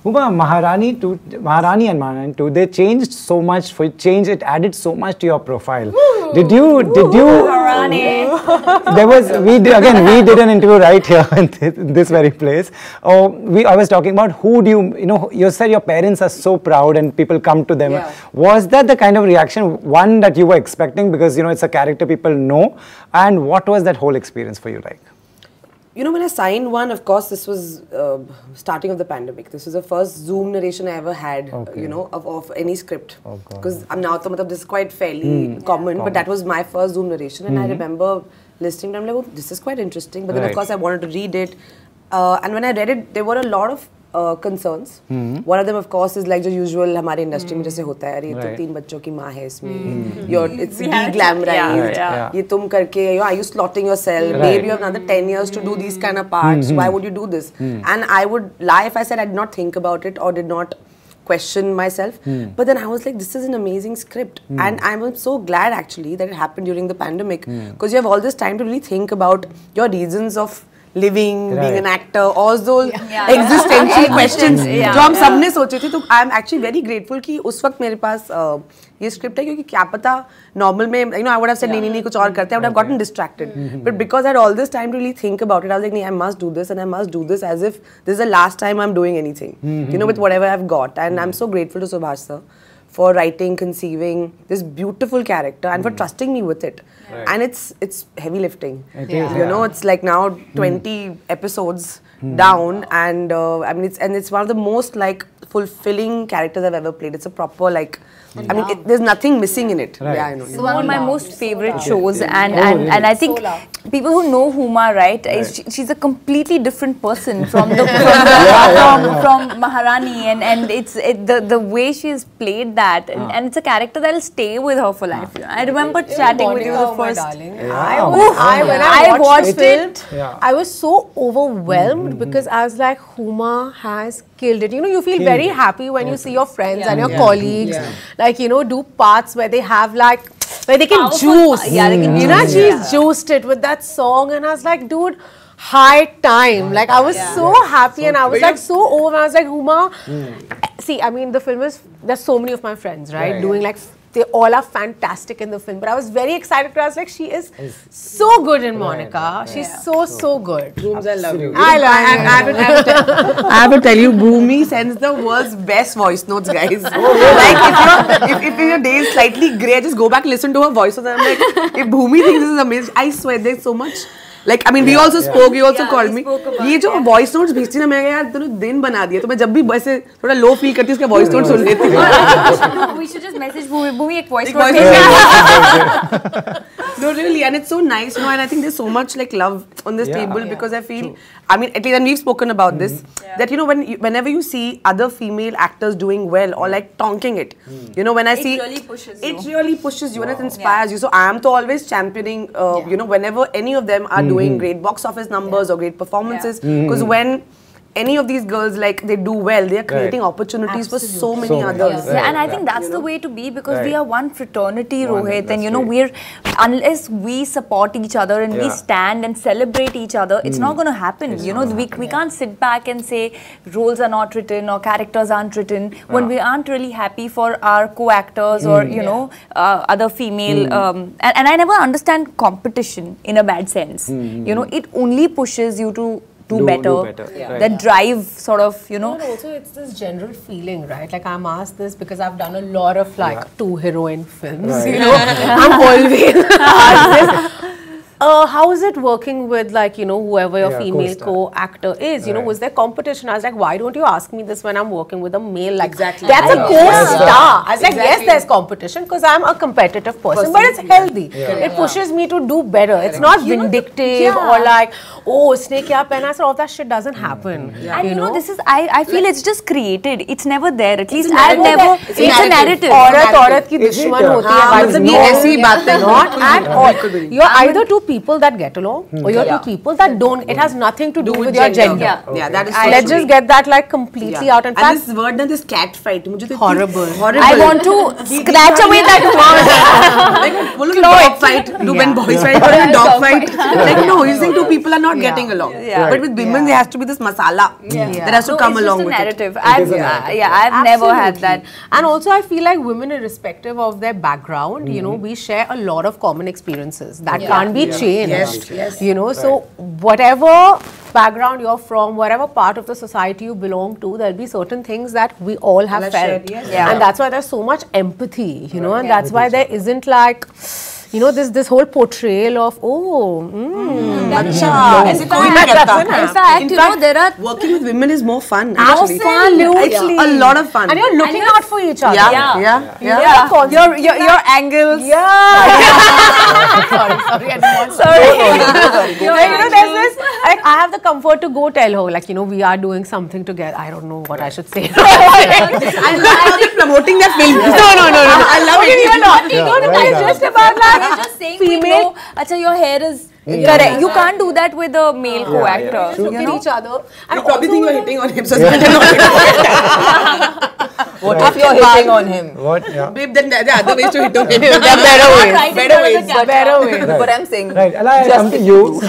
Huma, Maharani and Maharani too, they changed so much, it added so much to your profile. Did you, Maharani. we did an interview right here in this very place. I was talking about who do you said your parents are so proud and people come to them. Yeah. Was that the kind of reaction, one that you were expecting because, it's a character people know, and what was that whole experience for you like? When I signed one, of course, this was starting of the pandemic. This was the first Zoom narration I ever had, of any script. Because this is quite fairly common, but that was my first Zoom narration. And I remember listening to it, I'm like, oh, this is quite interesting. But then, of course, I wanted to read it. And when I read it, there were a lot of concerns. One of them, of course, is like the usual हमारे industry में जैसे होता है, अरे ये तो 3 बच्चों की माँ है इसमें, it's de-glamorized, ये तुम करके, are you slotting yourself? Maybe you have another 10 years to do these kind of parts. Why would you do this? And I would lie if I said I did not think about it or did not question myself. But then I was like, this is an amazing script. And I'm so glad actually that it happened during the pandemic, because you have all this time to really think about your reasons of living, being an actor, all those existential questions जो हम सबने सोचे थे. तो I am actually very grateful कि उस वक्त मेरे पास ये script है, क्योंकि क्या पता normal में I would have said नहीं कुछ और करते हैं, I would have gotten distracted. But because I had all this time to really think about it, I was like, I must do this, and I must do this as if this is the last time I'm doing anything, with whatever I've got. And I'm so grateful to Subhash sir for writing, conceiving this beautiful character and for trusting me with it. And it's heavy lifting. It's like now 20 episodes down, and it's one of the most like fulfilling characters I've ever played. It's a proper like, there's nothing missing in it. It's one of my most favorite shows, and I think people who know Huma, right, she's a completely different person from from Maharani, and it's the way she's played that, and it's a character that'll stay with her for life. I remember chatting with you the first. When I watched it, I was so overwhelmed because I was like, Huma has killed it. You feel very happy when you see your friends and your colleagues, like, do parts where they have like, where they can juice. She's juiced it with that song, and I was like, dude, high time. Like, I was so happy, and I was like so over. I was like, Huma, see, the film is, there's so many of my friends, right, doing like, they all are fantastic in the film, but I was very excited because I was like, she is so good in Monica. She's so good. Brooms, I love you. I have to tell you, Bhumi sends the world's best voice notes, guys. Like, if your day is slightly grey, just go back and listen to her voice notes. I'm like, if Bhumi thinks this is amazing, I swear there's so much. Like, we also spoke, you also called me. ये जो voice notes भेजती ना, मैं यार तूने दिन बना दिया, तो मैं जब भी वैसे थोड़ा low feel करती हूँ, उसके voice notes सुन लेती हूँ. We should just message Bhumi एक voice note. No, really, and it's so nice, and I think there's so much like love on this table, because I feel, at least, and we've spoken about this, that whenever you see other female actors doing well or like tonking it, when I see, it really pushes you and it inspires you. So I am to always championing, whenever any of them are doing great box office numbers or great performances, because when any of these girls, like, they do well, they are creating opportunities for so many others. And I think that's the way to be, because we are one fraternity, Rohit, and we're, unless we support each other and we stand and celebrate each other, it's not going to happen. We can't sit back and say roles are not written or characters aren't written when we aren't really happy for our co-actors or, other female, and I never understand competition in a bad sense. It only pushes you to do better. That drive sort of, No, also it's this general feeling, right? Like, I'm asked this because I've done a lot of like 2 heroine films, I'm always asked this. How is it working with, like, whoever your female co-actor is? Was there competition? I was like, why don't you ask me this when I'm working with a male? Like, that's a co-star. I was like, yes, there's competition because I'm a competitive person, but it's healthy. It pushes me to do better. It's not vindictive or like, oh, उसने क्या पहना, so all that shit doesn't happen. And you know, this is, I feel it's just created. It's never there. At least I've never. It's a narrative. औरत की दुश्मन होती है. मतलब ये ऐसी बातें not at all. You're either two people that get along, or you're two people that don't. It has nothing to do with your gender. Yeah, that is. Let's just get that like completely out. And this word, this cat fight, मुझे तो horrible. I want to scratch away that word. Like, dog fight, when boys fight, or a dog fight. Like, no, you think two people are not getting along. But with women, there has to be this masala that has to come along with narrative. I've never had that. And also, I feel like women, irrespective of their background, you know, we share a lot of common experiences that can't be changed. Yes. You know, so whatever background you're from, whatever part of the society you belong to, there'll be certain things that we all have felt. And that's why there's so much empathy, you know, and that's why there isn't like, you know, this whole portrayal of, ऐसे कोई नहीं करता. In fact, you know, there are working with women is more fun. Absolutely. It's a lot of fun. And you're looking out for each other. Yeah. your angles. Sorry. You know, there's this, like, I have the comfort to go tell her, like, you know, we are doing something together. I don't know what I should say. I'm not promoting that film. No. I love it. You're not. It's just about like You're just saying female. Acha, your hair is correct. You can't do that with a male co-actor. Look at each other. And you probably think you're hitting on him, so it's better not. What if you're hitting on him? What? Yeah. Babe, then there are other ways to hit on him. There are better ways. Better ways. Better ways. But I'm saying, Right. Ella, I come to you.